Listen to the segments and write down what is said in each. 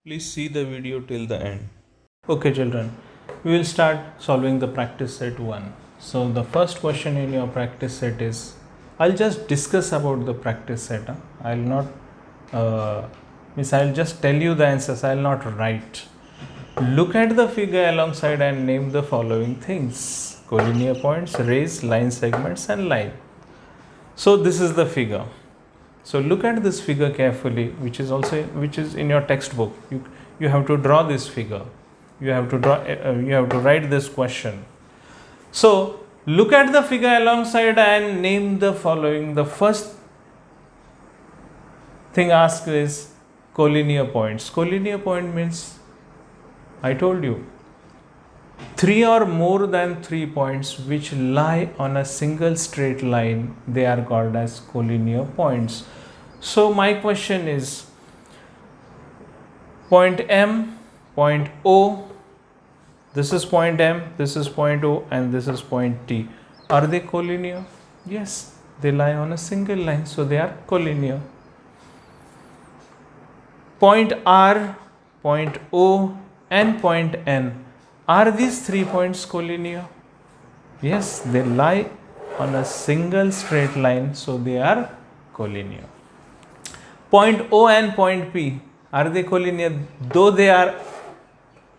Please see the video till the end. Okay children, we will start solving the practice set 1. So the first question in your practice set is, I'll just discuss about the practice set. I'll not, I'll just tell you the answers, I'll not write. Look at the figure alongside and name the following things: collinear points, rays, line segments and line. So this is the figure. So look at this figure carefully, which is in your textbook. You have to draw this figure. You have to write this question. So look at the figure alongside and name the following. The first thing asked is collinear points. Collinear point means, I told you, 3 or more than 3 points which lie on a single straight line, they are called as collinear points. So my question is, point M, point O, this is point M, this is point O and this is point T. Are they collinear? Yes, they lie on a single line, so they are collinear. Point R, point O and point N. Are these 3 points collinear? Yes, they lie on a single straight line, so they are collinear. Point O and point P, are they collinear? Though they are,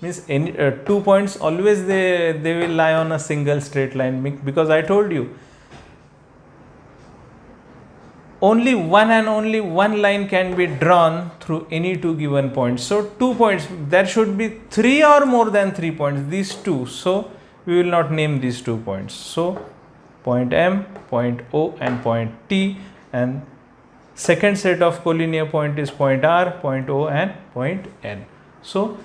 means any 2 points, always they will lie on a single straight line, because I told you only one line can be drawn through any 2 given points. So 2 points, there should be 3 or more than 3 points, these 2. So we will not name these 2 points. So point M, point O and point T, and second set of collinear point is point R, point O and point N. So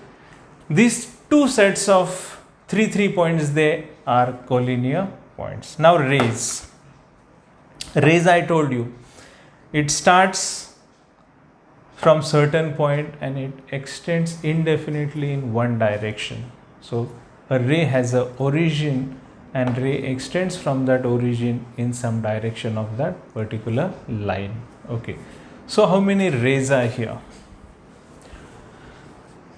these 2 sets of 3 points, they are collinear points. Now rays. Rays, I told you, it starts from certain point and it extends indefinitely in one direction. So a ray has an origin and ray extends from that origin in some direction of that particular line. Okay, so how many rays are here?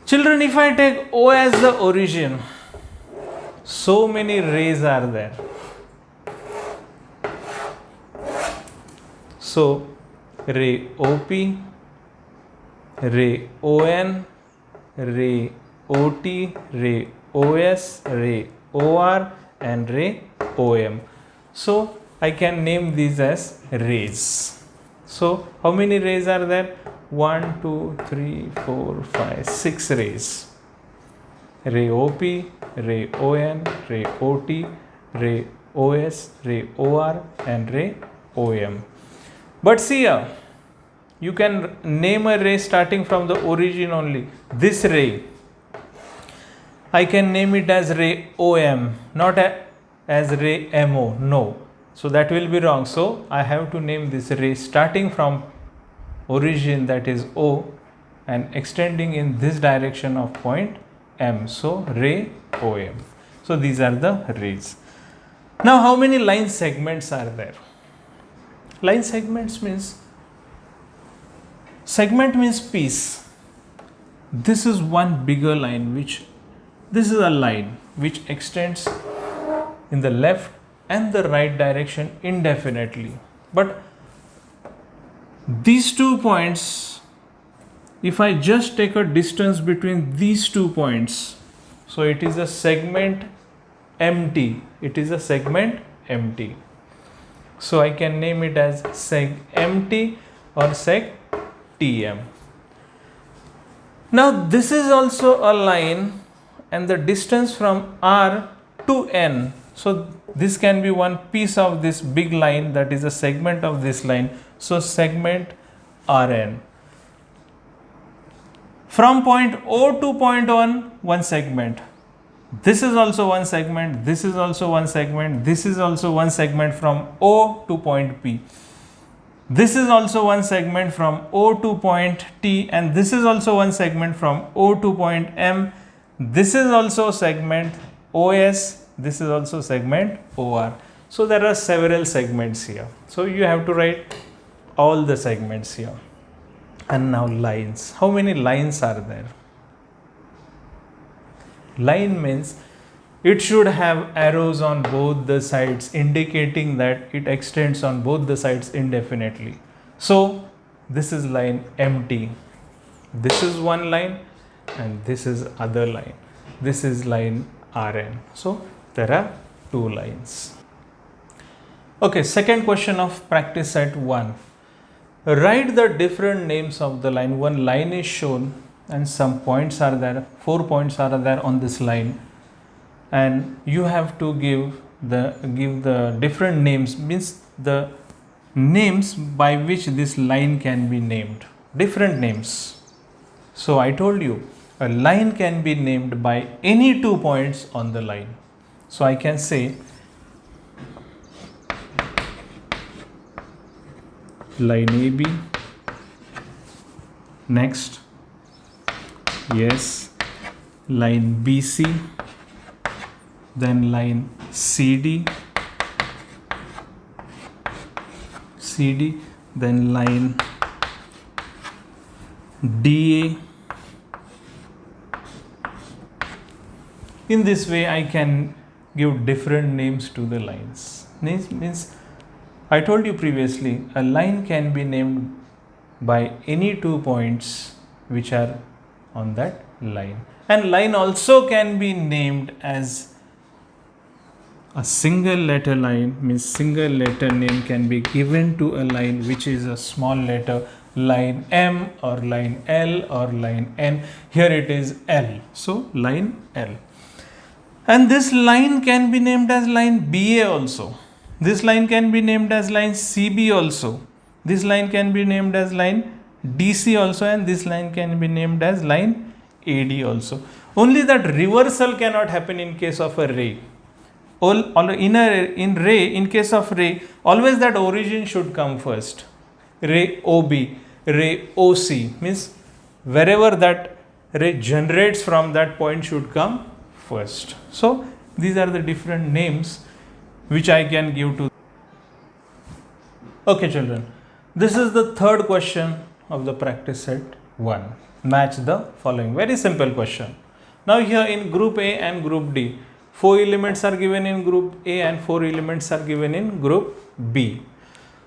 Children, if I take O as the origin, so many rays are there. So ray OP, ray ON, ray OT, ray OS, ray OR and ray OM. So I can name these as rays. So how many rays are there? 1, 2, 3, 4, 5, 6 rays. Ray OP, ray ON, ray OT, ray OS, ray OR and ray OM. But see here, you can name a ray starting from the origin only. This ray, I can name it as ray OM, not as ray MO. No. So that will be wrong. So I have to name this ray starting from origin, that is O, and extending in this direction of point M. So ray OM. So these are the rays. Now how many line segments are there? Line segments means, segment means piece. This is one bigger line, this is a line which extends in the left and the right direction indefinitely. But these 2 points, if I just take a distance between these 2 points, so it is a segment MT. It is a segment MT. So I can name it as seg MT or seg TM. Now this is also a line and the distance from R to N. So this can be one piece of this big line, that is a segment of this line. So segment RN. From point O to point 1, one segment. This is also one segment, this is also one segment, this is also one segment from O to point P. This is also one segment from O to point T, and this is also one segment from O to point M. This is also segment OS, this is also segment OR. So there are several segments here. So you have to write all the segments here. And now lines. How many lines are there? Line means it should have arrows on both the sides indicating that it extends on both the sides indefinitely. So this is line empty. This is one line and this is other line. This is line Rn. So there are two lines. Okay, second question of practice set 1. Write the different names of the line. One line is shown and some points are there. 4 points are there on this line, and you have to give the different names, means the names by which this line can be named. Different names. So I told you a line can be named by any 2 points on the line. So I can say line AB, next, yes, line BC, then line CD, then line DA. In this way I can give different names to the lines. Means I told you previously, a line can be named by any 2 points which are on that line, and line also can be named as a single letter line, means single letter name can be given to a line which is a small letter, line M or line L or line N. Here it is L, so line L. And this line can be named as line BA also. This line can be named as line CB also. This line can be named as line DC also, and this line can be named as line AD also. Only that reversal cannot happen in case of a ray. In case of ray, always that origin should come first. Ray OB, ray OC, means wherever that ray generates from that point should come first. So these are the different names which I can give to. Okay children, this is the third question of the practice set 1. Match the following. Very simple question. Now here in group A and group D, 4 elements are given in group A and 4 elements are given in group B.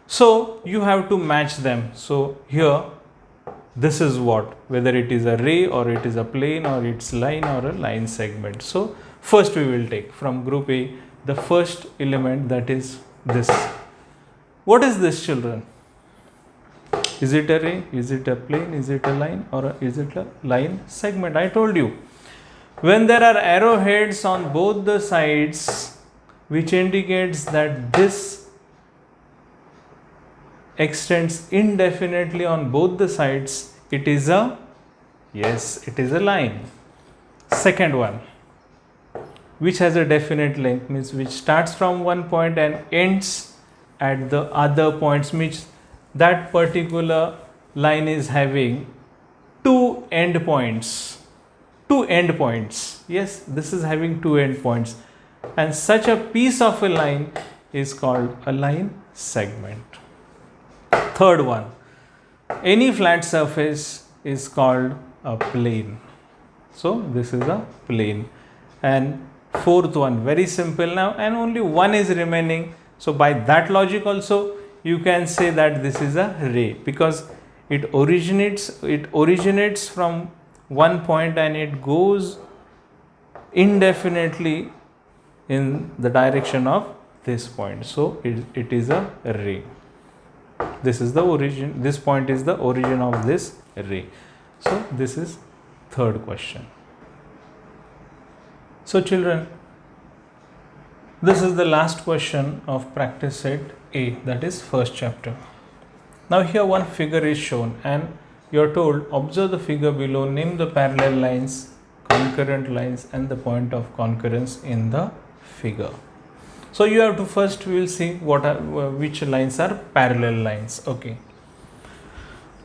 So you have to match them. So here this is what, whether it is a ray or it is a plane or it's line or a line segment. So first we will take from group A the first element, that is this. What is this children? Is it a ray? Is it a plane? Is it a line? Or is it a line segment? I told you, when there are arrowheads on both the sides, which indicates that this extends indefinitely on both the sides, it is a, yes, it is a line. Second one, which has a definite length, means which starts from one point and ends at the other points, means that particular line is having two end points. Yes, this is having two end points, and such a piece of a line is called a line segment. Third one, any flat surface is called a plane. So this is a plane. And fourth one, very simple now, and only one is remaining. So by that logic also you can say that this is a ray, because it originates from one point and it goes indefinitely in the direction of this point. So it is a ray. This is the origin, this point is the origin of this ray. So this is third question. So children, this is the last question of practice set A, that is first chapter. Now here one figure is shown and you are told, observe the figure below, name the parallel lines, concurrent lines and the point of concurrence in the figure. So you have to first, we will see which lines are parallel lines. Okay.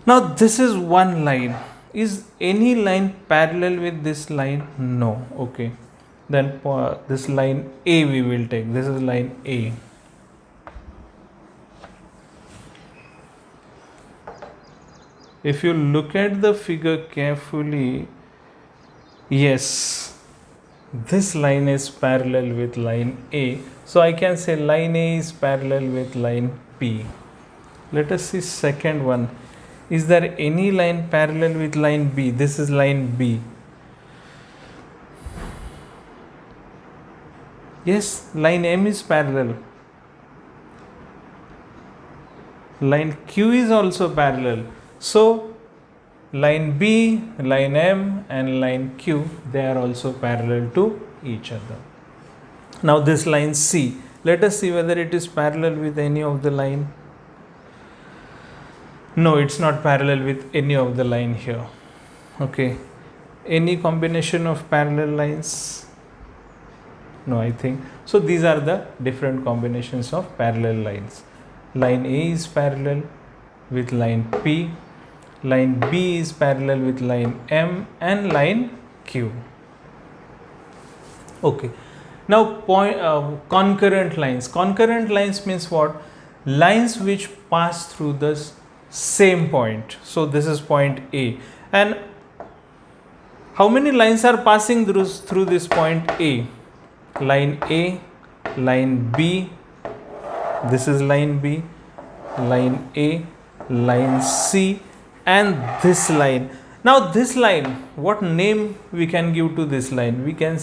Now this is one line. Is any line parallel with this line? No. Okay. Then this line A we will take. This is line A. If you look at the figure carefully, yes, this line is parallel with line A. So I can say line A is parallel with line P. Let us see second one. Is there any line parallel with line B? This is line B. Yes, line M is parallel. Line Q is also parallel. So line B, line M and line Q, they are also parallel to each other. Now this line C, let us see whether it is parallel with any of the line. No, it's not parallel with any of the line here. Okay. Any combination of parallel lines? No, I think. So these are the different combinations of parallel lines. Line A is parallel with line P. Line B is parallel with line M and line Q. Okay. Now concurrent lines. Concurrent lines means what? Lines which pass through the same point. So this is point A. And how many lines are passing through this point A? Line A, line B, this is line B, line A, line C and this line. Now this line, what name we can give to this line? We can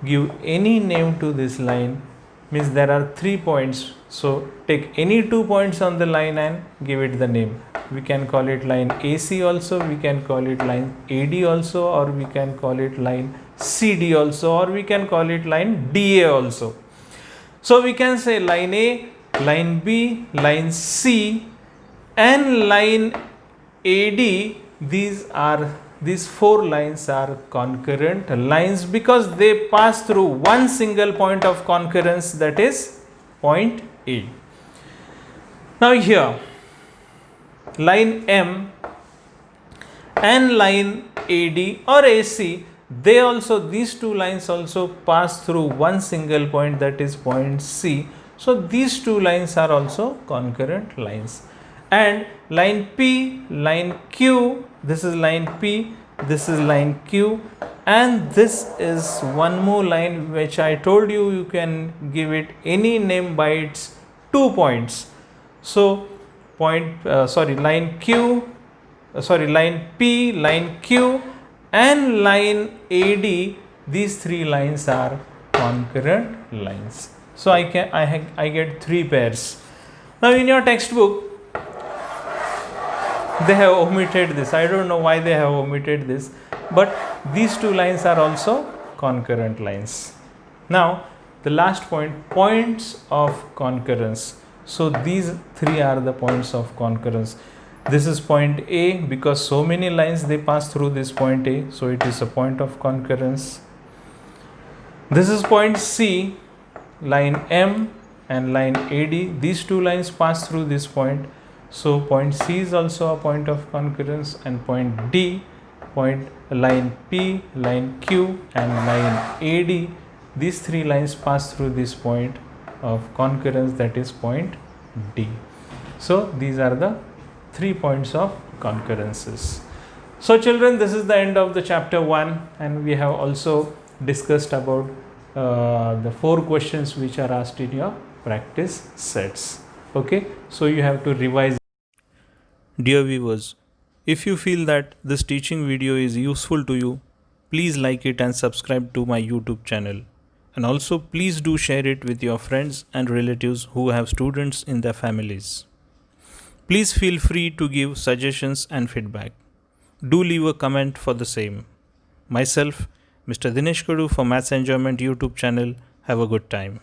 give any name to this line, means there are 3 points. So take any 2 points on the line and give it the name. We can call it line AC also, we can call it line AD also, or we can call it line CD also, or we can call it line DA also. So we can say line A, line B, line C and line AD, these 4 lines are concurrent lines because they pass through one single point of concurrence, that is point A. Now here line M and line AD or AC, these 2 lines also pass through one single point, that is point C. So these 2 lines are also concurrent lines. And line P, line Q, this is line P, this is line Q and this is one more line which I told you, you can give it any name by its 2 points. So line P, line Q and line AD, these 3 lines are concurrent lines. So I get 3 pairs. Now in your textbook they have omitted this. I don't know why they have omitted this, but these 2 lines are also concurrent lines. Now the last point, points of concurrence. So these 3 are the points of concurrence. This is point A because so many lines they pass through this point A, so it is a point of concurrence. This is point C, line M and line AD, these 2 lines pass through this point, so point C is also a point of concurrence. And point D, line P, line Q and line AD, these 3 lines pass through this point of concurrence, that is point D. So these are the 3 points of concurrences. So children, this is the end of the chapter 1 and we have also discussed about the 4 questions which are asked in your practice sets. Okay, so you have to revise. Dear viewers, if you feel that this teaching video is useful to you, please like it and subscribe to my YouTube channel. And also please do share it with your friends and relatives who have students in their families. Please feel free to give suggestions and feedback. Do leave a comment for the same. Myself, Mr. Dinesh Kadu for Maths Enjoyment YouTube channel. Have a good time.